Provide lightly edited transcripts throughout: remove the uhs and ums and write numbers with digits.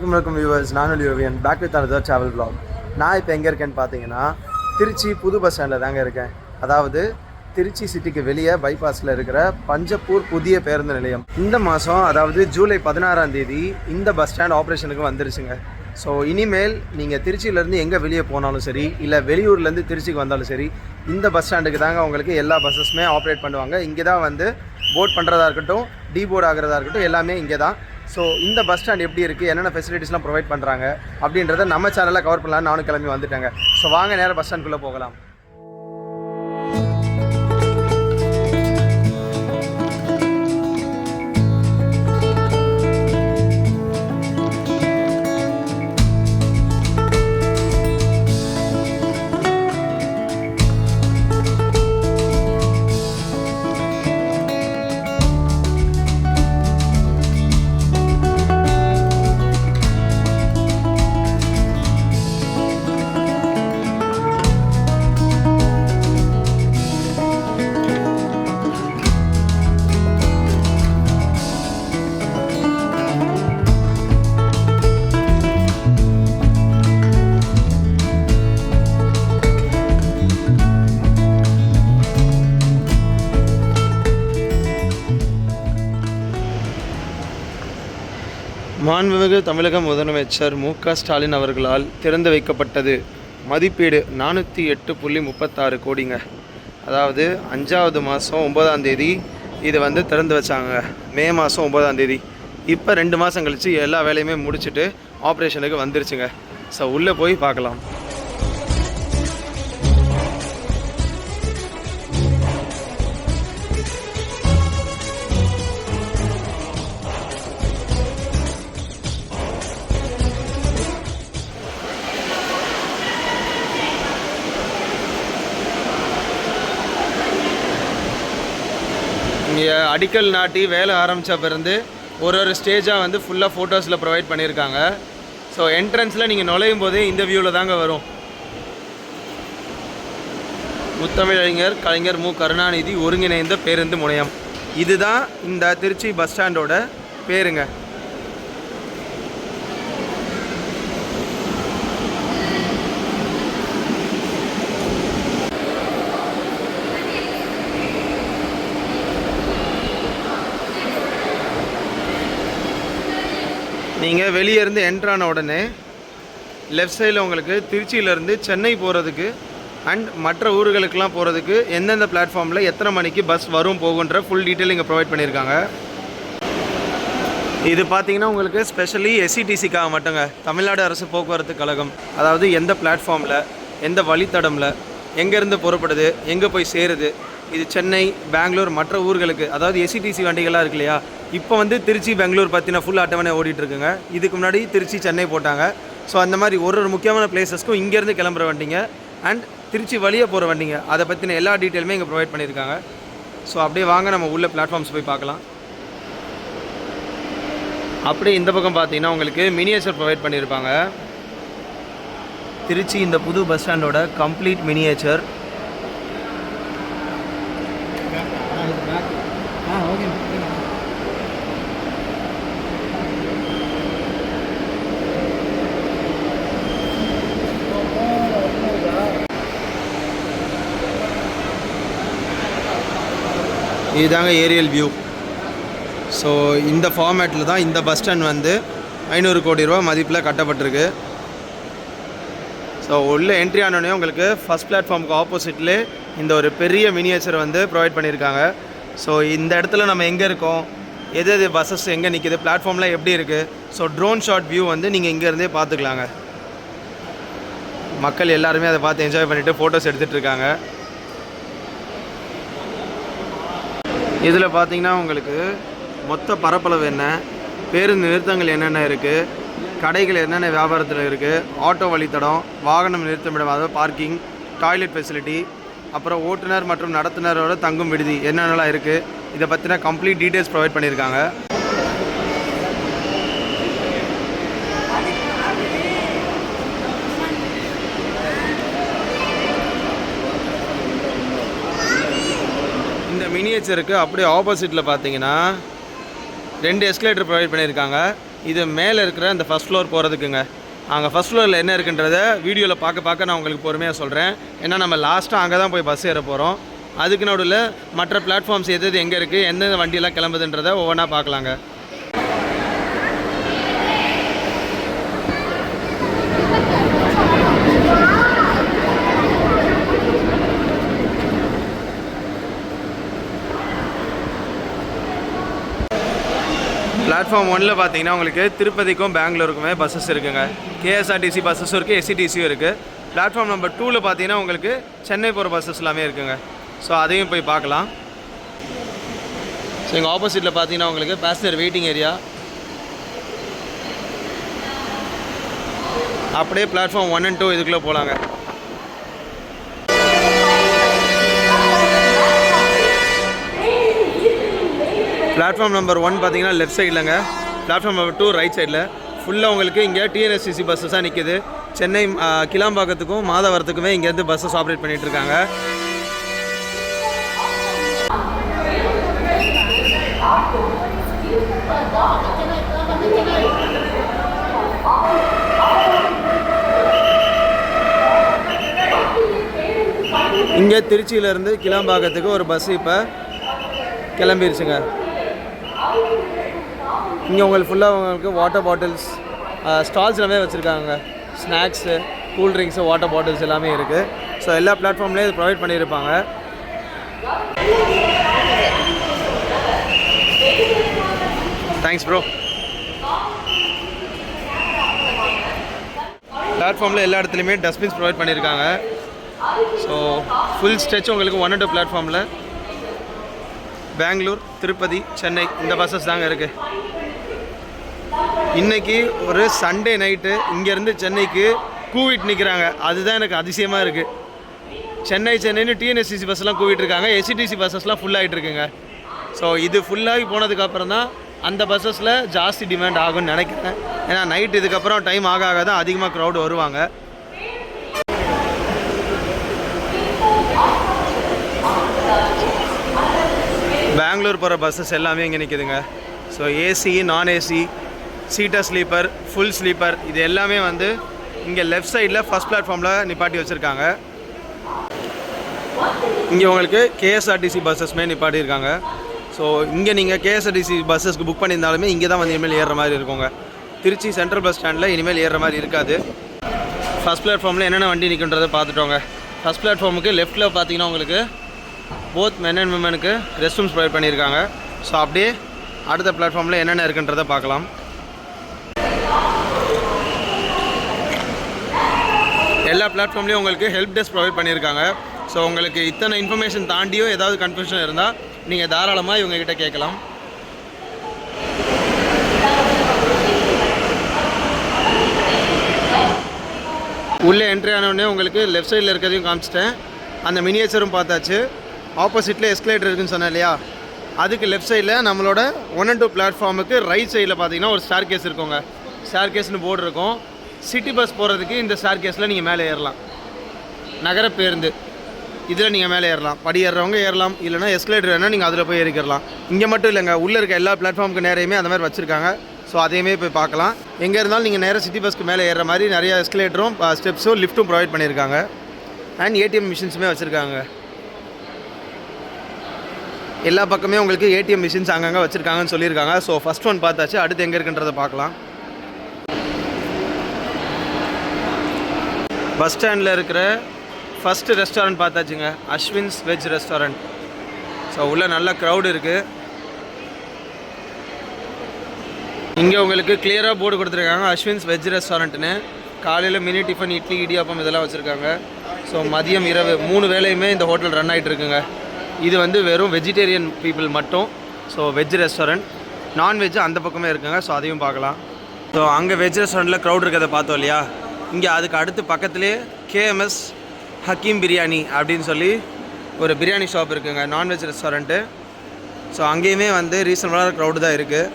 வணக்கம் வியூவர்ஸ், நான் லியோவியன் back with another travel vlog. நான் இப்போ எங்கே இருக்கேன்னு பார்த்தீங்கன்னா திருச்சி புது பஸ் ஸ்டாண்டில் தாங்க இருக்கேன். அதாவது திருச்சி சிட்டிக்கு வெளியே பைபாஸில் இருக்கிற பஞ்சப்பூர் புதிய பேருந்து நிலையம். இந்த மாதம் அதாவது ஜூலை 16ஆம் தேதி இந்த பஸ் ஸ்டாண்ட் ஆப்ரேஷனுக்கு வந்துருச்சுங்க. ஸோ இனிமேல் நீங்கள் திருச்சியிலேருந்து எங்கே வெளியே போனாலும் சரி, இல்லை வெளியூர்லேருந்து திருச்சிக்கு வந்தாலும் சரி, இந்த பஸ் ஸ்டாண்டுக்கு தாங்க உங்களுக்கு எல்லா பஸ்ஸஸுமே ஆப்ரேட் பண்ணுவாங்க. இங்கே தான் வந்து போர்ட் பண்ணுறதா இருக்கட்டும், டீபோர்ட் ஆகிறதா இருக்கட்டும், எல்லாமே இங்கே தான். ஸோ இந்த பஸ் ஸ்டாண்ட் எப்படி இருக்குது, என்னென்ன ஃபெசிலிட்டிஸ்லாம் ப்ரொவைட் பண்ணுறாங்க அப்படின்றத நம்ம சேனலில் கவர் பண்ணலான்னு நானும் கிளம்பி வந்துட்டேங்க. ஸோ வாங்க நேராக பஸ் ஸ்டாண்டுக்குள்ளே போகலாம். மாண்புமிகு தமிழக முதலமைச்சர் மு.க. ஸ்டாலின் அவர்களால் திறந்து வைக்கப்பட்டது. மதிப்பீடு 408.36 கோடிங்க. அதாவது 5வது மாதம் 9ஆம் தேதி இது வந்து திறந்து வச்சாங்க, மே மாதம் 9ஆம் தேதி. இப்போ 2 மாதம் கழித்து எல்லா வேலையுமே முடிச்சுட்டு ஆப்ரேஷனுக்கு வந்துருச்சுங்க. ஸோ உள்ளே போய் பார்க்கலாம். இங்கே அடிக்கல் நாட்டி வேலை ஆரம்பித்த பிறந்து ஒரு ஸ்டேஜாக வந்து ஃபுல்லாக ஃபோட்டோஸில் ப்ரொவைட் பண்ணியிருக்காங்க. ஸோ என்ட்ரன்ஸில் நீங்கள் நுழையும் போதே இந்த வியூவில் தாங்க வரும். முத்தமிழறிஞர் கலைஞர் மு. கருணாநிதி ஒருங்கிணைந்த பேருந்து முனையம். இதுதான் இந்த திருச்சி பஸ் ஸ்டாண்டோட பேருங்க. நீங்கள் வெளியே இருந்து என்ட்ரான உடனே லெஃப்ட் சைடில் உங்களுக்கு திருச்சியிலேருந்து சென்னை போகிறதுக்கு அண்ட் மற்ற ஊர்களுக்கெலாம் போகிறதுக்கு எந்தெந்த பிளாட்ஃபார்மில் எத்தனை மணிக்கு பஸ் வரும் போகுன்ற ஃபுல் டீட்டெயில் இங்கே ப்ரொவைட் பண்ணியிருக்காங்க. இது பார்த்தீங்கன்னா உங்களுக்கு ஸ்பெஷலி எஸ்சிடிசிக்காக மட்டுங்க. தமிழ்நாடு அரசு போக்குவரத்து கழகம், அதாவது எந்த பிளாட்ஃபார்மில் எந்த வழித்தடமில் எங்கேருந்து புறப்படுது, எங்கே போய் சேருது, இது சென்னை, பெங்களூர், மற்ற ஊர்களுக்கு, அதாவது எஸ்சிடிசி வண்டிகள்லாம் இருக்கு இல்லையா, இப்போ வந்து திருச்சி பெங்களூர் பற்றின ஃபுல் அட்டவணை ஓடிட்டுருக்குங்க. இதுக்கு முன்னாடி திருச்சி சென்னை போட்டாங்க. ஸோ அந்த மாதிரி ஒரு முக்கியமான பிளேஸஸ்க்கும் இங்கேருந்து கிளம்புற வண்டிங்க அண்ட் திருச்சி வழியே போகிற வண்டிங்க, அதை பற்றின எல்லா டீட்டெயிலுமே இங்கே ப்ரொவைட் பண்ணியிருக்காங்க. ஸோ அப்படியே வாங்க நம்ம உள்ள பிளாட்ஃபார்ம்ஸ் போய் பார்க்கலாம். அப்படியே இந்த பக்கம் பார்த்தீங்கன்னா உங்களுக்கு மினியேச்சர் ப்ரொவைட் பண்ணியிருப்பாங்க. திருச்சி இந்த புது பஸ் ஸ்டாண்டோட கம்ப்ளீட் மினியேச்சர். இதுதாங்க ஏரியல் வியூ. ஸோ இந்த ஃபார்மேட்டில் தான் இந்த பஸ் ஸ்டாண்ட் வந்து 500 கோடி ரூபா மதிப்பில் கட்டப்பட்டிருக்கு. ஸோ உள்ள என்ட்ரி ஆனோடனே உங்களுக்கு ஃபஸ்ட் பிளாட்ஃபார்முக்கு ஆப்போசிட்லே இந்த ஒரு பெரிய மினியேச்சர் வந்து ப்ரொவைட் பண்ணியிருக்காங்க. ஸோ இந்த இடத்துல நம்ம எங்கே இருக்கோம், எது பஸ்ஸஸ் எங்கே நிற்கிது, பிளாட்ஃபார்ம்லாம் எப்படி இருக்குது, ஸோ ட்ரோன் ஷாட் வியூ வந்து நீங்கள் இங்கேருந்தே பார்த்துக்கலாங்க. மக்கள் எல்லாருமே அதை பார்த்து என்ஜாய் பண்ணிவிட்டு ஃபோட்டோஸ் எடுத்துகிட்டு இருக்காங்க. இதில் பார்த்தீங்கன்னா உங்களுக்கு மொத்த பரப்பளவு என்ன, பேருந்து நிறுத்தங்கள் என்னென்ன இருக்குது, கடைகள் என்னென்ன வியாபாரத்தில் இருக்குது, ஆட்டோ வழித்தடம், வாகனம் நிறுத்தமிடம், அதாவது பார்க்கிங், டாய்லெட் ஃபெசிலிட்டி, அப்புறம் ஓட்டுநர் மற்றும் நடத்துனரோட தங்கும் விடுதி என்னென்னலாம் இருக்குது, இதை பற்றின கம்ப்ளீட் டீட்டெயில்ஸ் ப்ரொவைட் பண்ணியிருக்காங்க. இந்த மினியேச்சருக்கு அப்படியே ஆப்போசிட்டில் பார்த்தீங்கன்னா 2 எஸ்கலேட்டர் ப்ரொவைட் பண்ணியிருக்காங்க. இது மேலே இருக்கிற இந்த ஃபஸ்ட் ஃப்ளோர் போகிறதுக்குங்க. அங்கே ஃபஸ்ட் ஃப்ளோரில் என்ன இருக்குன்றத வீடியோவில் பார்க்க நான் உங்களுக்கு பொறுமையாக சொல்கிறேன். ஏன்னா நம்ம லாஸ்ட்டாக அங்கே தான் போய் பஸ் ஏற போகிறோம். அதுக்கு நடுவில் மற்ற பிளாட்ஃபார்ம்ஸ் எது எங்கே இருக்குது, எந்தெந்த வண்டியெல்லாம் கிளம்புதுன்றதை ஒவ்வொன்றா பார்க்கலாங்க. பிளாட்ஃபார்ம் 1ல் பார்த்தீங்கன்னா உங்களுக்கு திருப்பதிக்கும் பெங்களூருக்குமே பஸ்ஸஸ் இருக்குங்க. கேஎஸ்ஆர்டிசி பஸ்ஸஸும் இருக்குது, எஸ்சிடிசியும் இருக்குது. பிளாட்ஃபார்ம் நம்பர் 2ல் பார்த்தீங்கன்னா உங்களுக்கு சென்னை போகிற பஸ்ஸஸ் எல்லாமே இருக்குங்க. ஸோ அதையும் போய் பார்க்கலாம். ஸோ எங்கள் ஆப்போசிட்டில் பார்த்தீங்கன்னா உங்களுக்கு பேசஞ்சர் வெயிட்டிங் ஏரியா. அப்படியே பிளாட்ஃபார்ம் 1 and 2 இதுக்குள்ளே போகலாங்க. பிளாட்ஃபார்ம் நம்பர் 1 பார்த்தீங்கன்னா லெஃப்ட் சைட்லங்க. பிளாட்ஃபார்ம் நம்பர் 2 ரைட் சைடில். ஃபுல்லாக உங்களுக்கு இங்கே டிஎன்எஸ்டிசி பஸ்ஸஸாக நிற்கிது. சென்னை கிளாம்பாக்கத்துக்கும் மாதவரத்துக்குமே இங்கேருந்து பஸ்ஸஸ் ஆப்ரேட் பண்ணிகிட்ருக்காங்க. இங்கே திருச்சியிலேருந்து கிளாம்பாக்கத்துக்கு ஒரு பஸ்ஸு இப்போ கிளம்பிருச்சுங்க. இங்கே உங்களுக்கு ஃபுல்லாக உங்களுக்கு வாட்டர் பாட்டில்ஸ் ஸ்டால்ஸ் எல்லாமே வச்சுருக்காங்க. ஸ்நாக்ஸு, கூல்ட்ரிங்க்ஸு, வாட்டர் பாட்டில்ஸ் எல்லாமே இருக்குது. ஸோ எல்லா பிளாட்ஃபார்ம்லேயும் இது ப்ரொவைட் பண்ணியிருப்பாங்க. Thanks bro. பிளாட்ஃபார்மில் எல்லா இடத்துலையுமே டஸ்ட்பின்ஸ் ப்ரொவைட் பண்ணியிருக்காங்க. ஸோ ஃபுல் ஸ்ட்ரெச் உங்களுக்கு 1 and 2 பிளாட்ஃபார்மில் பெங்களூர், திருப்பதி, சென்னை இந்த பஸ்ஸஸ் தாங்க இருக்குது. இன்றைக்கி ஒரு சண்டே நைட்டு இங்கேருந்து சென்னைக்கு கூவிட்டு நிற்கிறாங்க. அதுதான் எனக்கு அதிசயமாக இருக்குது. சென்னைன்னு டிஎன்எஸ்டிசி பஸ்ஸெலாம் கூவிட்டு இருக்காங்க. எஸ்சிடிசி பஸ்ஸஸ்லாம் ஃபுல்லாகிட்டு இருக்குங்க. ஸோ இது ஃபுல்லாகி போனதுக்கப்புறம் தான் அந்த பஸ்ஸஸில் ஜாஸ்தி டிமாண்ட் ஆகும்னு நினைக்கிறேன். ஏன்னா நைட் இதுக்கப்புறம் டைம் ஆக தான் அதிகமாக க்ரௌடு வருவாங்க. பெங்களூர் போகிற பஸ்ஸஸ் எல்லாமே இங்கே நிற்கிதுங்க. ஸோ ஏசி, நான் AC, seater sleeper, full sleeper இது எல்லாமே வந்து இங்கே லெஃப்ட் சைடில் ஃபஸ்ட் பிளாட்ஃபார்மில் நிப்பாட்டி வச்சுருக்காங்க. இங்கே உங்களுக்கு கேஎஸ்ஆர்டிசி பஸ்ஸஸ்மே நிப்பாட்டியிருக்காங்க. ஸோ இங்கே நீங்கள் கேஎஸ்ஆர்டிசி பஸ்ஸஸ்க்கு புக் பண்ணியிருந்தாலுமே இங்கே தான் வந்து இனிமேல் ஏறுற மாதிரி இருக்குங்க. திருச்சி சென்ட்ரல் பஸ் ஸ்டாண்டில் இனிமேல் ஏறுற மாதிரி இருக்காது. ஃபஸ்ட் பிளாட்ஃபார்மில் என்னென்ன வண்டி நிற்கின்றதை பார்த்துட்டோங்க. ஃபஸ்ட் பிளாட்ஃபார்முக்கு லெஃப்ட்டில் பார்த்தீங்கன்னா உங்களுக்கு போத் மென் அண்ட் விமனுக்கு ரெஸ்ட் ரூம்ஸ் ப்ரொவைட் பண்ணியிருக்காங்க. ஸோ அப்படியே அடுத்த பிளாட்ஃபார்மில் என்னென்ன இருக்குன்றதை பார்க்கலாம். எல்லா பிளாட்ஃபார்ம்லேயும் உங்களுக்கு ஹெல்ப் டெஸ்க் ப்ரொவைட் பண்ணியிருக்காங்க. ஸோ உங்களுக்கு இத்தனை இன்ஃபர்மேஷன் தாண்டியும் ஏதாவது கன்ஃபியூஷன் இருந்தால் நீங்கள் தாராளமாக இவங்ககிட்ட கேட்கலாம். உள்ளே என்ட்ரி ஆனவுடனே உங்களுக்கு லெஃப்ட் சைடில் இருக்கிறதையும் காமிச்சிட்டேன். அந்த மினியேச்சரும் பார்த்தாச்சு. ஆப்போசிட்டில் எஸ்கலேட்டர் இருக்குதுன்னு சொன்னேன் இல்லையா, அதுக்கு லெஃப்ட் சைடில் நம்மளோட 1 and 2 பிளாட்ஃபார்முக்கு ரைட் சைடில் பார்த்தீங்கன்னா ஒரு ஸ்டார் கேஸ் இருக்குங்க. ஸ்டார் கேஸ்னு போர்டு இருக்கும். சிட்டி பஸ் போகிறதுக்கு இந்த ஸ்டார் கேஸில் நீங்கள் மேலே ஏறலாம். நகர பேருந்து இதில் நீங்கள் மேலே ஏறலாம். படி ஏறுறவங்க ஏறலாம், இல்லைனா எஸ்கலேட்டர் வேணால் நீங்கள் அதில் போய் ஏறிக்கிறலாம். இங்கே மட்டும் இல்லைங்க, உள்ளே இருக்க எல்லா பிளாட்ஃபார்முக்கு நேரையுமே அந்த மாதிரி வச்சுருக்காங்க. ஸோ அதையுமே போய் பார்க்கலாம். எங்கே இருந்தாலும் நீங்கள் நேராக சிட்டி பஸ்க்கு மேலே ஏறுற மாதிரி நிறையா எஸ்கலேட்டரும் ஸ்டெப்ஸும் லிஃப்ட்டும் ப்ரொவைட் பண்ணியிருக்காங்க. அண்ட் ஏடிஎம் மிஷின்ஸுமே வச்சுருக்காங்க. எல்லா பக்கமே உங்களுக்கு ஏடிஎம் மிஷின்ஸ் அங்கங்கே வச்சுருக்காங்கன்னு சொல்லியிருக்காங்க. ஸோ ஃபஸ்ட் ஒன் பார்த்தாச்சு. அடுத்து எங்கே இருக்குன்றதை பார்க்கலாம். பஸ் ஸ்டாண்டில் இருக்கிற ஃபஸ்ட்டு ரெஸ்டாரண்ட் பார்த்தாச்சுங்க, அஸ்வின்ஸ் வெஜ் ரெஸ்டாரண்ட். ஸோ உள்ளே நல்ல க்ரௌடு இருக்குது. இங்கே உங்களுக்கு கிளியராக போர்டு கொடுத்துருக்காங்க அஸ்வின்ஸ் வெஜ் ரெஸ்டாரண்ட்டுன்னு. காலையில் மினி டிஃபன், இட்லி, இடியாப்பம் இதெல்லாம் வச்சுருக்காங்க. ஸோ மதியம் இரவு 3 வேளையுமே இந்த ஹோட்டல் ரன் ஆகிட்டு இருக்குங்க. இது வந்து வெறும் வெஜிடேரியன் பீப்புள் மட்டும். So veg restaurant. நான்வெஜ் அந்த பக்கமே இருக்குங்க. ஸோ அதையும் பார்க்கலாம். ஸோ அங்கே வெஜ் ரெஸ்டாரண்ட்டில் க்ரௌட் இருக்கிறத பார்த்தோம் இல்லையா, இங்கே அதுக்கு அடுத்து பக்கத்துலேயே கேஎம்எஸ் ஹக்கீம் பிரியாணி அப்படின்னு சொல்லி ஒரு பிரியாணி ஷாப் இருக்குங்க, நான்வெஜ் ரெஸ்டாரண்ட்டு. ஸோ அங்கேயுமே வந்து ரீசனபிளான க்ரௌடு தான் இருக்குது.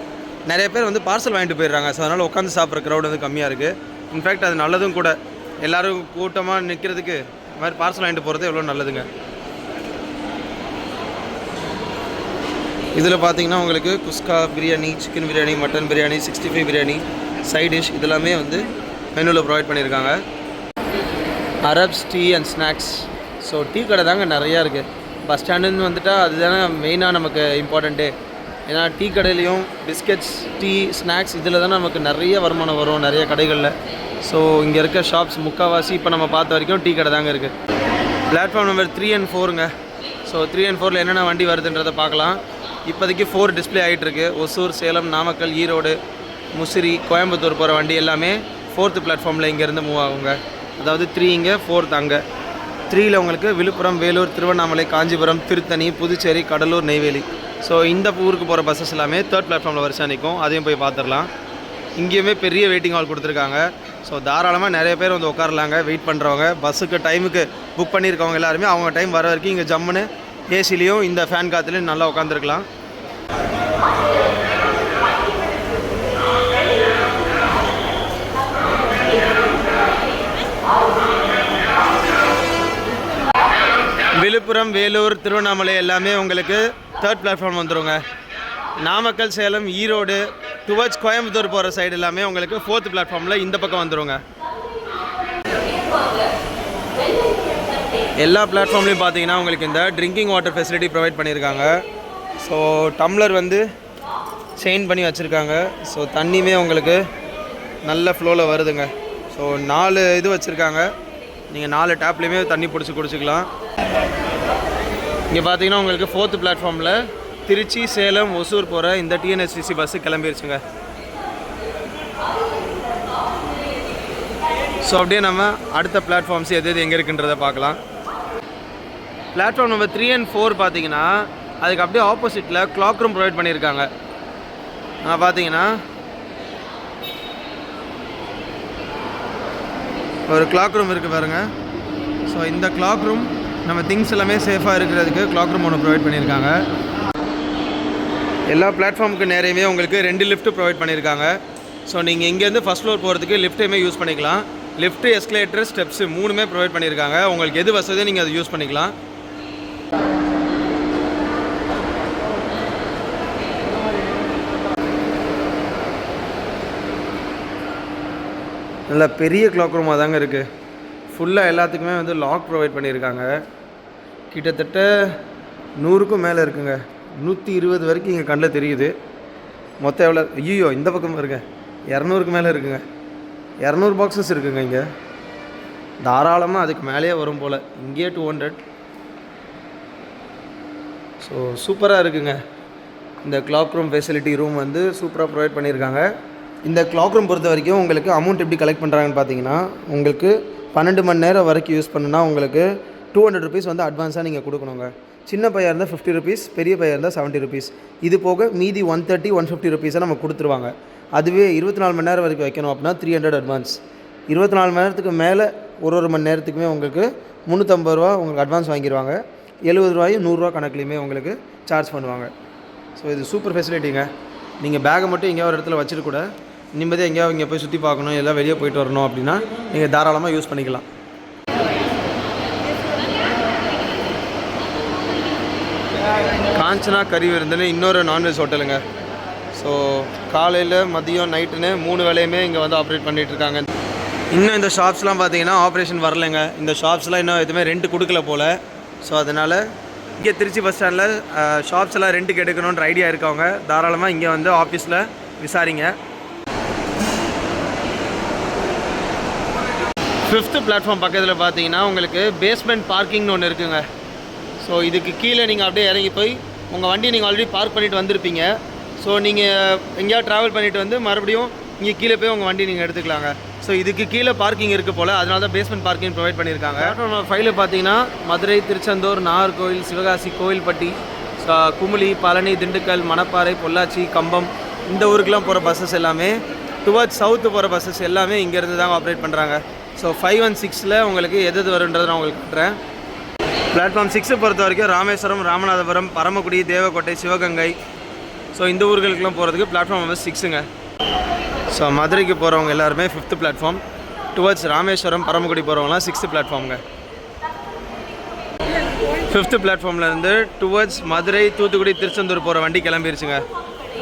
நிறைய பேர் வந்து பார்சல் வாங்கிட்டு போயிடுறாங்க. ஸோ அதனால் உட்காந்து சாப்பிட்ற க்ரௌடு வந்து கம்மியாக இருக்குது. இன்ஃபேக்ட் அது நல்லதும் கூட. எல்லோரும் கூட்டமாக நிற்கிறதுக்கு இந்த மாதிரி பார்சல் வாங்கிட்டு போகிறது எவ்வளோ நல்லதுங்க. இதில் பார்த்தீங்கன்னா உங்களுக்கு kuska biryani, chicken biryani, mutton biryani, 65 biryani, side dish இதெல்லாமே வந்து மெனுவில் ப்ரொவைட் பண்ணியிருக்காங்க. அரப்ஸ் tea and snacks. So tea கடை தாங்க நிறையா இருக்குது. பஸ் ஸ்டாண்டுன்னு வந்துட்டால் அதுதானே மெயினாக நமக்கு இம்பார்ட்டண்ட்டு. ஏன்னா டீ கடையிலையும் பிஸ்கெட்ஸ், டீ, ஸ்நாக்ஸ் இதில் தானே நமக்கு நிறைய வருமானம் வரும் நிறைய கடைகளில். ஸோ இங்கே இருக்க ஷாப்ஸ் முக்கால்வாசி இப்போ நம்ம பார்த்த வரைக்கும் டீ கடை தாங்க இருக்குது. பிளாட்ஃபார்ம் நம்பர் 3 and 4ங்க. ஸோ 3 and 4ல் என்னென்ன வண்டி வருதுன்றதை பார்க்கலாம். இப்போதைக்கு 4 டிஸ்பிளே ஆகிட்டுருக்கு. ஒசூர், சேலம், நாமக்கல், ஈரோடு, முசிறி, கோயம்புத்தூர் போகிற வண்டி எல்லாமே 4th பிளாட்ஃபார்மில் இங்கேருந்து மூவ் ஆகுங்க. அதாவது 3 இங்கே, 4th அங்கே. 3ல் உங்களுக்கு விழுப்புரம், வேலூர், திருவண்ணாமலை, காஞ்சிபுரம், திருத்தணி, புதுச்சேரி, கடலூர், நெய்வேலி. ஸோ இந்த ஊருக்கு போகிற பஸ்ஸஸ் எல்லாமே 3rd பிளாட்ஃபார்மில் வரிசை நிற்கும். அதையும் போய் பார்த்துடலாம். இங்கேயுமே பெரிய வெயிட்டிங் ஹால் கொடுத்துருக்காங்க. ஸோ தாராளமாக நிறைய பேர் வந்து உட்காரலாங்க. வெயிட் பண்ணுறவங்க, பஸ்ஸுக்கு டைமுக்கு புக் பண்ணியிருக்கவங்க எல்லாருமே அவங்க டைம் வர வரைக்கும் இங்கே ஜம்முன்னு ஏசிலையும் இந்த ஃபேன் காற்றுலையும் நல்லா உட்காந்துருக்கலாம். விழுப்புரம், வேலூர், திருவண்ணாமலை எல்லாமே உங்களுக்கு 3rd பிளாட்ஃபார்ம் வந்துடுங்க. நாமக்கல், சேலம், ஈரோடு டுவர்ட்ஸ் கோயம்புத்தூர் போகிற சைடு எல்லாமே உங்களுக்கு 4th பிளாட்ஃபார்மில் இந்த பக்கம் வந்துடுங்க. எல்லா பிளாட்ஃபார்ம்லேயும் பார்த்தீங்கன்னா உங்களுக்கு இந்த ட்ரிங்கிங் வாட்டர் ஃபெசிலிட்டி ப்ரொவைட் பண்ணியிருக்காங்க. ஸோ டம்ளர் வந்து செயின் பண்ணி வச்சுருக்காங்க. ஸோ தண்ணியுமே உங்களுக்கு நல்ல ஃப்ளோவில் வருதுங்க. ஸோ 4 இது வச்சுருக்காங்க. நீங்கள் 4 டேப்லேயுமே தண்ணி பிடிச்சி குடிச்சிக்கலாம். இங்கே பார்த்தீங்கன்னா உங்களுக்கு 4th பிளாட்ஃபார்மில் திருச்சி, சேலம், ஒசூர் போகிற இந்த டிஎன்எஸ்டிசி பஸ்ஸு கிளம்பிருச்சுங்க. ஸோ அப்படியே நம்ம அடுத்த பிளாட்ஃபார்ம்ஸ் எது எங்கே இருக்குன்றதை பார்க்கலாம். பிளாட்ஃபார்ம் நம்பர் 3 and 4 பார்த்தீங்கன்னா அதுக்கு அப்படியே ஆப்போசிட்டில் கிளாக் ரூம் ப்ரொவைட் பண்ணியிருக்காங்க. பார்த்தீங்கன்னா ஒரு கிளாக் ரூம் இருக்குது பாருங்கள். ஸோ இந்த கிளாக் ரூம் நம்ம திங்ஸ் எல்லாமே சேஃபாக இருக்கிறதுக்கு கிளாக் ரூம் ஒன்று ப்ரொவைட் பண்ணியிருக்காங்க. எல்லா பிளாட்ஃபார்முக்கு நேரையுமே உங்களுக்கு 2 லிஃப்ட் ப்ரொவைட் பண்ணியிருக்காங்க. ஸோ நீங்கள் இங்கேருந்து ஃபஸ்ட் ஃப்ளோர் போகிறதுக்கு லிஃப்ட்டையுமே யூஸ் பண்ணிக்கலாம். லிஃப்ட்டு, எஸ்கலேட்டர், ஸ்டெப்ஸு 3மே ப்ரொவைட் பண்ணியிருக்காங்க. உங்களுக்கு எது வசதியோ நீங்கள் அதை யூஸ் பண்ணிக்கலாம். நல்ல பெரிய கிளாக் ரூமாக தாங்க இருக்குது. ஃபுல்லாக எல்லாத்துக்குமே வந்து லாக் ப்ரொவைட் பண்ணியிருக்காங்க. கிட்டத்தட்ட 100க்கும் மேலே இருக்குங்க. 120 வரைக்கும் இங்கே கண்ணில் தெரியுது. மொத்தம் எவ்வளோ? ஐயோ, இந்த பக்கம் இருங்க, 200க்கு மேலே இருக்குங்க. 200 பாக்ஸஸ் இருக்குங்க இங்கே. தாராளமாக அதுக்கு மேலேயே வரும் போல். இங்கேயே 200. ஸோ சூப்பராக இருக்குங்க. இந்த கிளாக் ரூம் ஃபெசிலிட்டி ரூம் வந்து சூப்பராக ப்ரொவைட் பண்ணியிருக்காங்க. இந்த கிளாக் ரூம் பொறுத்த வரைக்கும் உங்களுக்கு அமௌண்ட் எப்படி கலெக்ட் பண்ணுறாங்கன்னு பார்த்தீங்கன்னா, உங்களுக்கு 12 மணி நேரம் வரைக்கும் யூஸ் பண்ணுன்னா உங்களுக்கு 200 rupees வந்து அட்வான்ஸாக நீங்கள் கொடுக்கணுங்க. சின்ன பையன் இருந்தால் 50 rupees, பெரிய பையன் இருந்தால் 70 rupees. இது போக மீதி 130, 150 rupees நம்ம கொடுத்துருவாங்க. அதுவே 24 மணி நேரம் வரைக்கும் வைக்கணும் அப்படின்னா 300 அட்வான்ஸ். 24 மணி நேரத்துக்கு மேலே ஒரு மணி நேரத்துக்குமே உங்களுக்கு 350 ரூபா உங்களுக்கு அட்வான்ஸ் வாங்கிடுவாங்க. 70 ரூபாயும் 100 ரூபா கணக்குலையுமே உங்களுக்கு சார்ஜ் பண்ணுவாங்க. ஸோ இது சூப்பர் ஃபெசிலிட்டிங்க. நீங்கள் பேக்கை மட்டும் எங்கேயாவது ஒரு இடத்துல வச்சுட்டு கூட நிம்மதியாக எங்கேயாவது இங்கே போய் சுற்றி பார்க்கணும், எல்லாம் வெளியே போயிட்டு வரணும் அப்படின்னா நீங்கள் தாராளமாக யூஸ் பண்ணிக்கலாம். காஞ்சனா கறி விருந்துன்னு இன்னொரு நான்வெஜ் ஹோட்டலுங்க. ஸோ காலையில், மதியம், நைட்டுன்னு 3 வேளையுமே இங்கே வந்து ஆப்ரேட் பண்ணிகிட்ருக்காங்க. இன்னும் இந்த ஷாப்ஸ்லாம் பார்த்தீங்கன்னா ஆப்ரேஷன் வரலைங்க. இந்த ஷாப்ஸ்லாம் இன்னும் எதுவுமே ரெண்ட் கொடுக்கல போல். ஸோ அதனால் இங்கே திருச்சி பஸ் ஸ்டாண்டில் ஷாப்ஸ் எல்லாம் ரெண்ட்டுக்கு எடுக்கணுன்ற ஐடியா இருக்கவங்க தாராளமாக இங்கே வந்து ஆஃபீஸில் விசாரிங்க. 5th பிளாட்ஃபார்ம் பக்கத்தில் பார்த்தீங்கன்னா உங்களுக்கு பேஸ்மெண்ட் பார்க்கிங்னு ஒன்று இருக்குங்க. ஸோ இதுக்கு கீழே நீங்கள் அப்படியே இறங்கி போய் உங்கள் வண்டியை நீங்கள் ஆல்ரெடி பார்க் பண்ணிவிட்டு வந்திருப்பீங்க. ஸோ நீங்கள் எங்கேயாவது ட்ராவல் பண்ணிவிட்டு வந்து மறுபடியும் இங்கே கீழே போய் உங்கள் வண்டி நீங்கள் எடுத்துக்கலாங்க. ஸோ இதுக்கு கீழே பார்க்கிங் இருக்குது போல், அதனால தான் பேஸ்மெண்ட் பார்க்கிங் ப்ரொவைட் பண்ணியிருக்காங்க. பிளாட்ஃபார்ம் 5ல் பார்த்தீங்கன்னா மதுரை, திருச்செந்தூர், நாகர்கோவில், சிவகாசி, கோவில்பட்டி, குமுளி, பழனி, திண்டுக்கல், மணப்பாறை, பொள்ளாச்சி, கம்பம் இந்த ஊருக்கெலாம் போகிற பஸ்ஸஸ் எல்லாமே டுவர்ட்ஸ் சவுத்து போகிற பஸ்ஸஸ் எல்லாமே இங்கேருந்து தாங்க ஆப்ரேட் பண்ணுறாங்க. ஸோ 5 and 6ல் உங்களுக்கு எது வருன்றதை நான் உங்களுக்கு காட்டுறேன். பிளாட்ஃபார்ம் 6 பொறுத்த வரைக்கும் ராமேஸ்வரம், ராமநாதபுரம், பரமக்குடி, தேவக்கோட்டை, சிவகங்கை, ஸோ இந்த ஊர்களுக்கெலாம் போகிறதுக்கு பிளாட்ஃபார்ம் நம்பர் 6ங்க. ஸோ மதுரைக்கு போகிறவங்க எல்லாருமே 5th platform, towards Rameswaram, Paramakudi போகிறவங்களாம் 6th பிளாட்ஃபார்முங்க. 5th பிளாட்ஃபார்ம்லேருந்து டுவர்ட்ஸ் மதுரை தூத்துக்குடி திருச்செந்தூர் போகிற வண்டி கிளம்பிருச்சுங்க.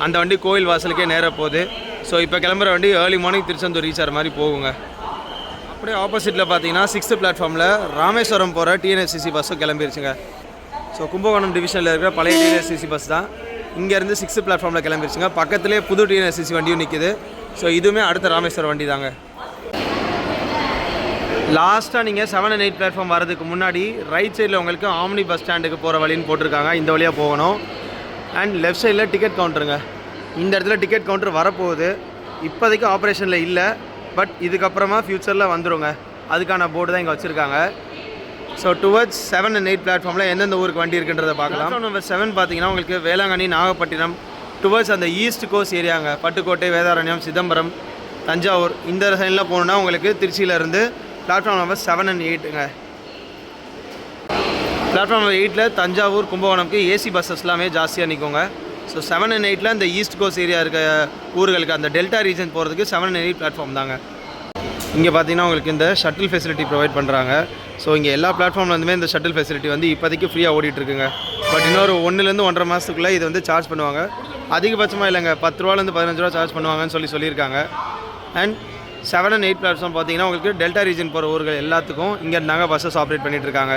அந்த வண்டி கோயில் வாசலுக்கே நேராக போகுது. ஸோ இப்போ கிளம்புற வண்டி ஏர்லி மார்னிங் திருச்செந்தூர் ரீச் ஆகிற மாதிரி போகுங்க. அப்படியே ஆப்போசிட்டில் பார்த்தீங்கன்னா 6th பிளாட்ஃபார்மில் ராமேஸ்வரம் போகிற டிஎன்எஸ்சிசி பஸ்ஸும் கிளம்பிருச்சுங்க. ஸோ கும்பகோணம் டிவிஷனில் இருக்கிற பழைய டிஎன்எஸ்சிசி பஸ் தான் இங்கேருந்து 6th பிளாட்ஃபார்மில் கிளம்பிருச்சுங்க. பக்கத்துலேயே புது டிஎன்எஸ்சிசி வண்டியும் நிற்கிது. ஸோ இதுவுமே அடுத்த ராமேஸ்வரம் வண்டி தாங்க. லாஸ்ட்டாக நீங்கள் 7 and 8 பிளாட்ஃபார்ம் வரதுக்கு முன்னாடி ரைட் சைடில் உங்களுக்கு ஆம்னி பஸ் ஸ்டாண்டுக்கு போகிற வழின்னு போட்டிருக்காங்க. இந்த வழியாக போகணும். அண்ட் லெஃப்ட் சைடில் டிக்கெட் கவுண்டருங்க. இந்த இடத்துல டிக்கெட் கவுண்டர் வரப்போகுது. இப்போதைக்கு ஆப்ரேஷனில் இல்லை, பட் இதுக்கப்புறமா ஃப்யூச்சரில் வந்துடுங்க. அதுக்கான போர்டு தான் இங்கே வச்சுருக்காங்க. ஸோ டுவர்ட்ஸ் 7 and 8 பிளாட்ஃபார்மில் எந்தெந்த ஊருக்கு வண்டி இருக்குன்றதை பார்க்கலாம். நம்பர் 7 பார்த்தீங்கன்னா உங்களுக்கு வேளாங்கண்ணி, நாகப்பட்டினம், டுவர்ட்ஸ் அந்த ஈஸ்ட் கோஸ்ட் ஏரியாங்க. பட்டுக்கோட்டை, வேதாரண்யம், சிதம்பரம், தஞ்சாவூர் இந்த சைடில் போகணுன்னா உங்களுக்கு திருச்சியிலேருந்து பிளாட்ஃபார்ம் நம்பர் 7 and 8ங்க. பிளாட்ஃபார்ம் நம்பர் 8ல் தஞ்சாவூர், கும்பகோணம்க்கு ஏசி பஸ்ஸஸ் எல்லாமே ஜாஸ்தியாக நிற்குங்க. ஸோ 7 and 8ல் இந்த ஈஸ்ட் கோஸ்ட் ஏரியா இருக்க ஊர்களுக்கு அந்த டெல்டா ரீஜன் போகிறதுக்கு 7 and 8 பிளாட்ஃபார்ம் தாங்க. இங்கே பார்த்தீங்கன்னா உங்களுக்கு இந்த ஷட்டில் ஃபெசிலிட்டி ப்ரொவைட் பண்ணுறாங்க. ஸோ இங்கே எல்லா பிளாட்ஃபார்ம்லேருந்துமே இந்த ஷட்டில் ஃபெசிலிட்டி வந்து இப்போதைக்கு ஃப்ரீயாக ஓடிட்டுருக்குங்க. பட் இன்னொரு 1 to 1.5 மாதத்துக்குள்ளே இது வந்து சார்ஜ் பண்ணுவாங்க. அதிகபட்சமாக இல்லைங்க, 10 ரூபாலேருந்து 15 ரூபா சார்ஜ் பண்ணுவாங்கன்னு சொல்லியிருக்காங்க. அண்ட் 7 and 8 பிளாட்ஃபார்ம் பார்த்தீங்கன்னா உங்களுக்கு டெல்டா ரீஜன் போகிற ஊர்கள் எல்லாத்துக்கும் இங்கே இருந்தாங்க பஸ்ஸஸ் ஆப்ரேட் பண்ணிகிட்ருக்காங்க.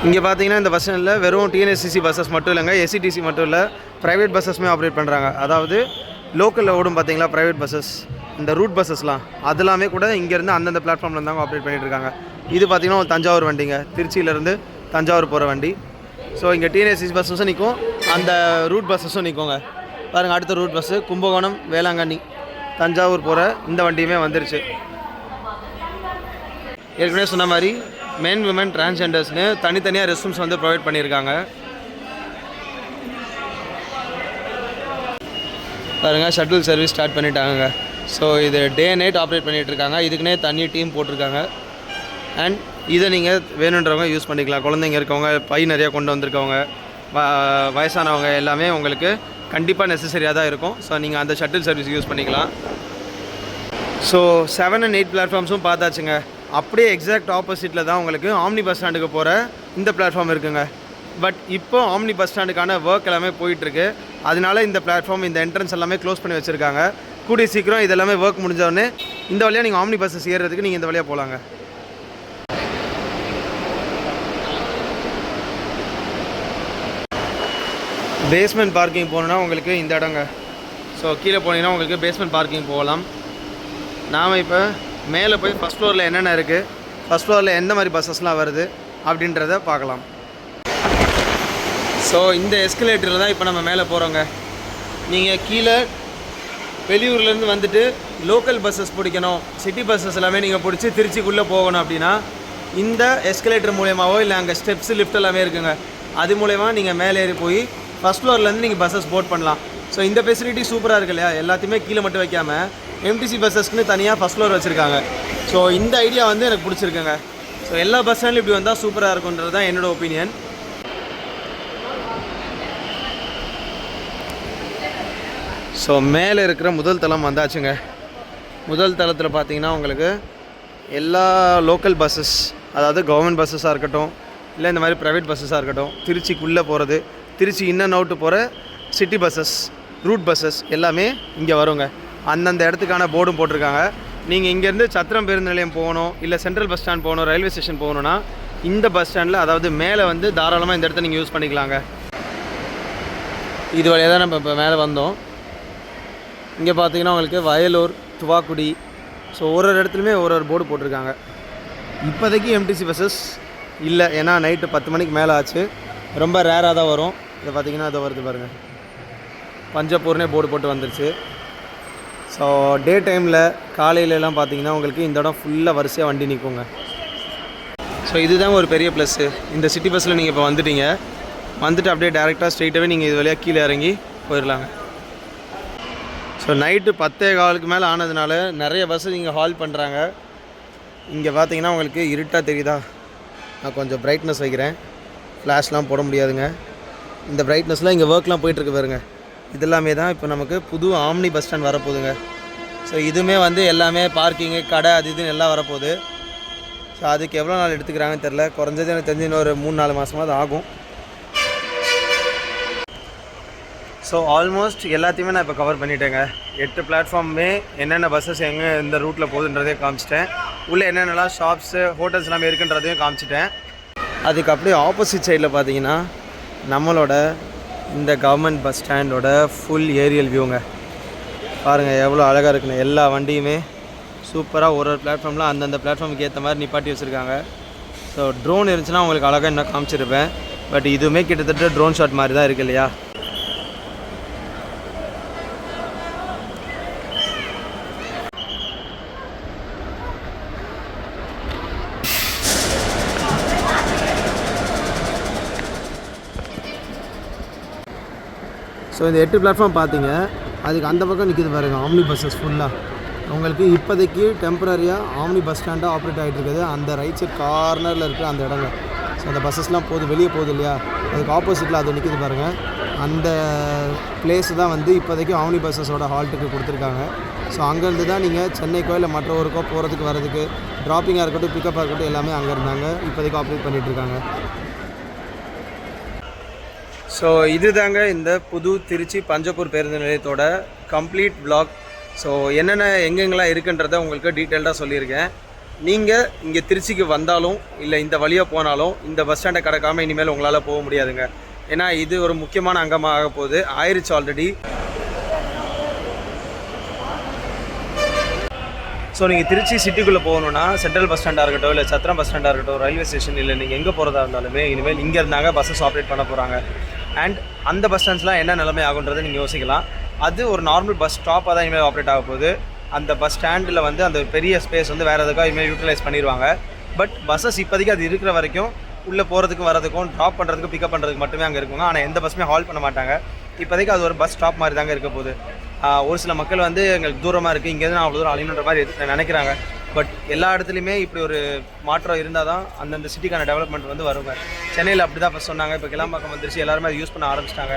இங்கே பார்த்தீங்கன்னா இந்த பஸ் ஸ்டாண்டில் வெறும் டிஎன்எஸ்சிசி பஸ்ஸஸ் மட்டும் இல்லைங்க, எஸ்சிடிசி மட்டும் இல்லை, ப்ரைவேட் பஸ்ஸஸ்மே ஆப்ரேட் பண்ணுறாங்க. அதாவது லோக்கலில் ஓடும் பார்த்தீங்களா ப்ரைவேட் பஸ்ஸஸ், இந்த ரூட் பஸ்ஸஸ்லாம் அதெல்லாமே கூட இங்கேருந்து அந்தந்த பிளாட்ஃபார்மில் இருந்தாங்க ஆப்ரேட் பண்ணிகிட்ருக்காங்க. இது பார்த்திங்கன்னா ஒரு தஞ்சாவூர் வண்டிங்க, திருச்சியிலேருந்து தஞ்சாவூர் போகிற வண்டி. ஸோ இங்கே டிஎன்எஸ்சிசி பஸ்ஸஸும் நிற்கும், அந்த ரூட் பஸ்ஸஸும் நிற்குங்க. பாருங்கள், அடுத்த ரூட் பஸ்ஸு கும்பகோணம், வேளாங்கண்ணி, தஞ்சாவூர் போகிற இந்த வண்டியுமே வந்துருச்சு. ஏற்கனவே சொன்ன மாதிரி மென், விமன், டிரான்ஸ்ஜெண்டர்ஸ்னு தனித்தனியாக ரெஸ்ட் ரூம்ஸ் வந்து ப்ரொவைட் பண்ணியிருக்காங்க. பாருங்கள், ஷட்டில் சர்வீஸ் ஸ்டார்ட் பண்ணிட்டாங்க. ஸோ இது டே அண்ட் நைட் ஆப்ரேட் பண்ணிகிட்ருக்காங்க. இதுக்குன்னே தனி டீம் போட்டிருக்காங்க. அண்ட் இதை நீங்கள் வேணுன்றவங்க யூஸ் பண்ணிக்கலாம். குழந்தைங்க இருக்கவங்க, பை நிறையா கொண்டு வந்திருக்கவங்க, வயசானவங்க எல்லாமே உங்களுக்கு கண்டிப்பாக நெசசரியாக தான் இருக்கும். ஸோ நீங்கள் அந்த ஷட்டில் சர்வீஸ் யூஸ் பண்ணிக்கலாம். So 7 and 8 பிளாட்ஃபார்ம்ஸும் பார்த்தாச்சுங்க. அப்படியே எக்ஸாக்ட் ஆப்போசிட்டில் தான் உங்களுக்கு ஆம்னி பஸ் ஸ்டாண்டுக்கு போகிற இந்த பிளாட்ஃபார்ம் இருக்குங்க. பட் இப்போ ஆம்னி பஸ் ஸ்டாண்டுக்கான ஒர்க் எல்லாமே போயிட்டுருக்கு. அதனால இந்த பிளாட்ஃபார்ம், இந்த என்ட்ரன்ஸ் எல்லாமே க்ளோஸ் பண்ணி வச்சுருக்காங்க. கூடிய சீக்கிரம் இதெல்லாமே ஒர்க் முடிஞ்சோடனே இந்த வழியாக நீங்கள் ஆம்னி பஸ்ஸஸ் ஏறுறதுக்கு நீங்கள் இந்த வழியாக போகலாங்க. பேஸ்மெண்ட் பார்க்கிங் போகணுன்னா உங்களுக்கு இந்த இடங்க. ஸோ கீழே போனீங்கன்னா உங்களுக்கு பேஸ்மெண்ட் பார்க்கிங் போகலாம். நாம் இப்போ மேலே போய் ஃபஸ்ட் ஃப்ளோரில் என்னென்ன இருக்குது, ஃபஸ்ட் ஃப்ளோரில் எந்த மாதிரி பஸ்ஸஸ்லாம் வருது அப்படின்றத பார்க்கலாம். ஸோ இந்த எஸ்கலேட்டரில் தான் இப்போ நம்ம மேலே போகிறோங்க. நீங்கள் கீழே வெளியூர்லேருந்து வந்துட்டு லோக்கல் பஸ்ஸஸ் பிடிக்கணும், சிட்டி பஸ்ஸஸ் எல்லாமே நீங்கள் பிடிச்சி திருச்சிக்குள்ளே போகணும் அப்படின்னா இந்த எஸ்கலேட்டர் மூலியமாவோ இல்லை அங்கே ஸ்டெப்ஸு, லிஃப்ட் எல்லாமே இருக்குங்க, அது மூலயமா நீங்கள் மேலே ஏறி போய் ஃபஸ்ட் ஃப்ளோர்லேருந்து நீங்கள் பஸ்ஸஸ் போட் பண்ணலாம். ஸோ இந்த ஃபெசிலிட்டி சூப்பராக இருக்கு இல்லையா? எல்லாத்தையுமே கீழே மட்டும் வைக்காமல் எம்டிசி பஸ்ஸஸ்க்குன்னு தனியாக ஃபஸ்ட் ஃப்ளோர் வச்சுருக்காங்க. ஸோ இந்த ஐடியா வந்து எனக்கு பிடிச்சிருக்குங்க. ஸோ எல்லா பஸ் ஸ்டாண்ட்லையும் இப்படி வந்தால் சூப்பராக இருக்குன்றது தான் என்னோடய ஒப்பீனியன். ஸோ மேலே இருக்கிற முதல் தளம் வந்தாச்சுங்க. முதல் தளத்தில் பார்த்தீங்கன்னா உங்களுக்கு எல்லா லோக்கல் பஸ்ஸஸ், அதாவது கவர்மெண்ட் பஸ்ஸஸாக இருக்கட்டும், இல்லை இந்த மாதிரி ப்ரைவேட் பஸ்ஸஸாக இருக்கட்டும், திருச்சிக்குள்ளே போகிறது, திருச்சி இன் அண்ட் அவுட்டு போகிற சிட்டி பஸ்ஸஸ், ரூட் பஸ்ஸஸ் எல்லாமே இங்கே வருங்க. அந்தந்த இடத்துக்கான போர்டும் போட்டிருக்காங்க. நீங்கள் இங்கேருந்து சத்திரம் பேருந்து நிலையம் போகணும், இல்லை சென்ட்ரல் பஸ் ஸ்டாண்ட் போகணும், ரயில்வே ஸ்டேஷன் போகணுன்னா இந்த பஸ் ஸ்டாண்டில், அதாவது மேலே வந்து தாராளமாக இந்த இடத்த நீங்கள் யூஸ் பண்ணிக்கலாங்க. இது வழியாக தான் நம்ம இப்போ மேலே வந்தோம். இங்கே பார்த்தீங்கன்னா உங்களுக்கு வயலூர், துவாக்குடி, ஸோ ஒரு இடத்துலையுமே ஒரு போர்டு போட்டிருக்காங்க. இப்போதைக்கு எம்டிசி பஸ்ஸஸ் இல்லை, ஏன்னா நைட்டு 10 மணிக்கு மேலே ஆச்சு, ரொம்ப ரேராக தான் வரும். இதை பார்த்தீங்கன்னா அதை வருது பாருங்கள், பஞ்சப்பூர்னே போர்டு போட்டு வந்துருச்சு. ஸோ டே டைமில் காலையிலலாம் பார்த்தீங்கன்னா உங்களுக்கு இந்த இடம் ஃபுல்லாக வரிசையாக வண்டி நிற்குங்க. ஸோ இதுதான் ஒரு பெரிய ப்ளஸ்ஸு. இந்த சிட்டி பஸ்ஸில் நீங்கள் இப்போ வந்துட்டீங்க, வந்துட்டு அப்படியே டேரெக்டாக ஸ்ட்ரெயிட்டாகவே நீங்கள் இது வழியாக கீழே இறங்கி போயிடலாங்க. ஸோ நைட்டு 10:15 மேலே ஆனதுனால நிறைய பஸ்ஸு நீங்கள் ஹால் பண்ணுறாங்க. இங்கே பார்த்தீங்கன்னா உங்களுக்கு இருட்டாக தெரியுதா? நான் கொஞ்சம் பிரைட்னஸ் வைக்கிறேன், ஃப்ளாஷ்லாம் போட முடியாதுங்க. இந்த பிரைட்னஸ்லாம் இங்கே ஒர்க்லாம் போயிட்டுருக்கு பாருங்க. இதெல்லாமே தான் இப்போ நமக்கு புது ஆம்னி பஸ் ஸ்டாண்ட் வரப்போகுதுங்க. ஸோ இதுவுமே வந்து எல்லாமே பார்க்கிங்கு, கடை, அது இதுன்னு எல்லாம் வரப்போகுது. ஸோ அதுக்கு எவ்வளோ நாள் எடுத்துக்கிறாங்கன்னு தெரில. குறைஞ்சது எனக்கு தெரிஞ்சு இன்னொரு 3-4 மாதமாவது ஆகும். ஸோ ஆல்மோஸ்ட் எல்லாத்தையுமே நான் இப்போ கவர் பண்ணிட்டேங்க. 8 பிளாட்ஃபார்மே என்னென்ன பஸ்ஸஸ் எங்கே இந்த ரூட்டில் போகுதுன்றதே காமிச்சிட்டேன். உள்ளே என்னென்னலாம் ஷாப்ஸு ஹோட்டல்ஸ் எல்லாமே இருக்குன்றதையும் காமிச்சிட்டேன். அதுக்கு அப்படியே ஆப்போசிட் சைடில் பார்த்தீங்கன்னா நம்மளோட இந்த கவர்மெண்ட் பஸ் ஸ்டாண்டோட ஃபுல் ஏரியல் வியூங்க. பாருங்கள் எவ்வளோ அழகாக இருக்குன்னு. எல்லா வண்டியுமே சூப்பராக ஒரு பிளாட்ஃபார்மில் அந்தந்த பிளாட்ஃபார்முக்கு ஏற்ற மாதிரி நிப்பாட்டி வச்சுருக்காங்க. ஸோ ட்ரோன் இருந்துச்சுன்னா உங்களுக்கு அழகாக இன்னும் காமிச்சிருப்பேன். பட் இதுவுமே கிட்டத்தட்ட ட்ரோன் ஷாட் மாதிரி தான் இருக்குது இல்லையா? ஸோ இந்த 8 பிளாட்ஃபார்ம் பார்த்தீங்க, அதுக்கு அந்த பக்கம் நிற்கிது பாருங்கள் ஆம்னி பஸ்ஸஸ் ஃபுல்லாக. உங்களுக்கு இப்போதைக்கு டெம்பரரியாக ஆம்னி பஸ் ஸ்டாண்டாக ஆப்ரேட் ஆகிட்டு இருக்குது. அந்த ரைட் சைட் கார்னரில் இருக்கிற அந்த இடங்க. ஸோ அந்த பஸ்ஸஸ்லாம் வெளியே போகுது இல்லையா, அதுக்கு ஆப்போசிட்டில் அது நிற்கிது பாருங்கள். அந்த பிளேஸ் தான் வந்து இப்போதைக்கு ஆம்னி பஸ்ஸஸோட ஹால்ட்டுக்கு கொடுத்துருக்காங்க. ஸோ அங்கேருந்து தான் நீங்கள் சென்னைக்கோ இல்லை மற்ற ஊருக்கோ போகிறதுக்கு வரதுக்கு, ட்ராப்பிங்காக இருக்கட்டும் பிக்கப்பாக இருக்கட்டும் எல்லாமே அங்கே இருந்தாங்க இப்போதைக்கு ஆப்ரேட் பண்ணிகிட்ருக்காங்க. ஸோ இது தாங்க இந்த புது திருச்சி பஞ்சப்பூர் பேருந்து நிலையத்தோட கம்ப்ளீட் vlog. ஸோ என்னென்ன எங்கெங்கெல்லாம் இருக்குன்றதை உங்களுக்கு டீட்டெயில்டாக சொல்லியிருக்கேன். நீங்கள் இங்கே திருச்சிக்கு வந்தாலும் இல்லை இந்த வழியாக போனாலும் இந்த பஸ் ஸ்டாண்டை கடக்காமல் இனிமேல் உங்களால் போக முடியாதுங்க. ஏன்னா இது ஒரு முக்கியமான அங்கமாக போகுது, ஆயிடுச்சு ஆல்ரெடி. ஸோ நீங்கள் திருச்சி சிட்டிக்குள்ளே போகணுன்னா சென்ட்ரல் பஸ் ஸ்டாண்டாக இருக்கட்டும் இல்லை சத்திரம் பஸ் ஸ்டாண்டாக இருக்கட்டும், ரயில்வே ஸ்டேஷன் இல்லை நீங்கள் எங்கே போகிறதா இருந்தாலுமே இனிமேல் இங்கே இருந்தாங்க பஸ்ஸஸ் ஆப்ரேட் பண்ண போகிறாங்க. அண்ட் அந்த பஸ் ஸ்டாண்ட்ஸ்லாம் என்ன நிலைமை ஆகுன்றதை நீங்கள் யோசிக்கலாம். அது ஒரு நார்மல் பஸ் ஸ்டாப்பாக தான் இனிமேல் ஆப்ரேட் ஆக போகுது. அந்த பஸ் ஸ்டாண்டில் வந்து அந்த பெரிய ஸ்பேஸ் வந்து வேறு எதுக்காக இனிமேல் யூட்டிலைஸ் பண்ணிடுவாங்க. பட் பஸ்ஸஸ் இப்போதைக்கு அது இருக்கிற வரைக்கும் உள்ளே போகிறதுக்கும் வரதுக்கும் ட்ராப் பண்ணுறதுக்கும் பிக்கப் பண்ணுறதுக்கு மட்டுமே அங்கே இருக்குங்க. ஆனால் எந்த பஸ்ஸுமே ஹால்ட் பண்ண மாட்டாங்க. இப்போதைக்கு அது ஒரு பஸ் ஸ்டாப் மாதிரி தாங்க இருக்க போகுது. ஒரு சில மக்கள் வந்து எங்களுக்கு தூரமாக இருக்குது, இங்கேருந்து அவ்வளோ தூரம் அழியணுன்ற மாதிரி நினைக்கிறாங்க. பட் எல்லா இடத்துலையுமே இப்படி ஒரு மாற்றம் இருந்தால் தான் அந்தந்த சிட்டிக்கான டெவலப்மெண்ட் வந்து வருங்க. சென்னையில் அப்படி தான் ஃபஸ்ட் சொன்னாங்க. இப்போ கிளம்பாக்கம் வந்துருச்சு, எல்லாருமே அதை யூஸ் பண்ண ஆரம்பிச்சிட்டாங்க.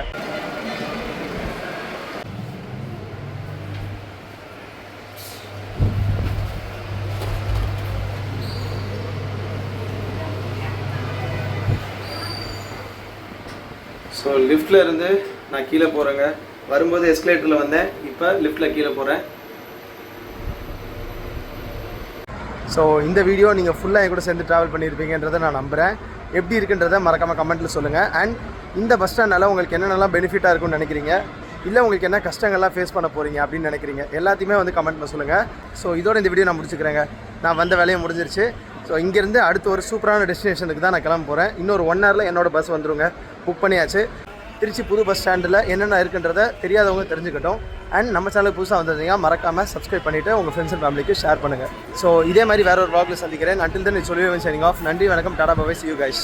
ஸோ லிஃப்ட்டில் இருந்து நான் கீழே போகிறேங்க. வரும்போது எஸ்கலேட்டரில் வந்தேன், இப்போ லிஃப்ட்டில் கீழே போகிறேன். ஸோ இந்த வீடியோ நீங்கள் ஃபுல்லாக என் கூட சேர்ந்து ட்ராவல் பண்ணியிருப்பீங்கன்றதை நான் நம்புகிறேன். எப்படி இருக்குன்றதை மறக்காமல் கமெண்ட்டில் சொல்லுங்கள். அண்ட் இந்த பஸ் ஸ்டாண்டால் உங்களுக்கு என்னென்னலாம் பெனிஃபிட்டாக இருக்கும்னு நினைக்கிறீங்க, இல்லை உங்களுக்கு என்ன கஷ்டங்கள்லாம் ஃபேஸ் பண்ண போகிறீங்க அப்படின்னு நினைக்கிறீங்க, எல்லாத்தையுமே வந்து கமெண்ட்டில் சொல்லுங்கள். ஸோ இதோட இந்த வீடியோ நான் முடிச்சுக்கிறேங்க. நான் வந்த வேலையை முடிஞ்சிருச்சு. ஸோ இங்கேருந்து அடுத்து ஒரு சூப்பரான டெஸ்டினேஷனுக்கு தான் நான் கிளம்ப போகிறேன். இன்னொரு 1 ஹவரில் என்னோடய பஸ் வந்துருங்க. புக் பண்ணியாச்சு. திருச்சி புது பஸ் ஸ்டாண்டில் என்னென்ன இருக்குன்றதை தெரியாதவங்க தெரிஞ்சுக்கட்டும். அண்ட் நம்ம சேனலுக்கு புதுசாக வந்திருந்தீங்க மறக்காமல் சப்ஸ்கிரைப் பண்ணிவிட்டு உங்கள் ஃப்ரெண்ட்ஸ் அண்ட் ஃபேமிலிக்கு ஷேர் பண்ணுங்கள். ஸோ இதே மாதிரி வேறு ஒரு vlogல சந்திக்கிறேன். until then it's Oliver signing off. நன்றி, வணக்கம், ta ta, bye, see you guys.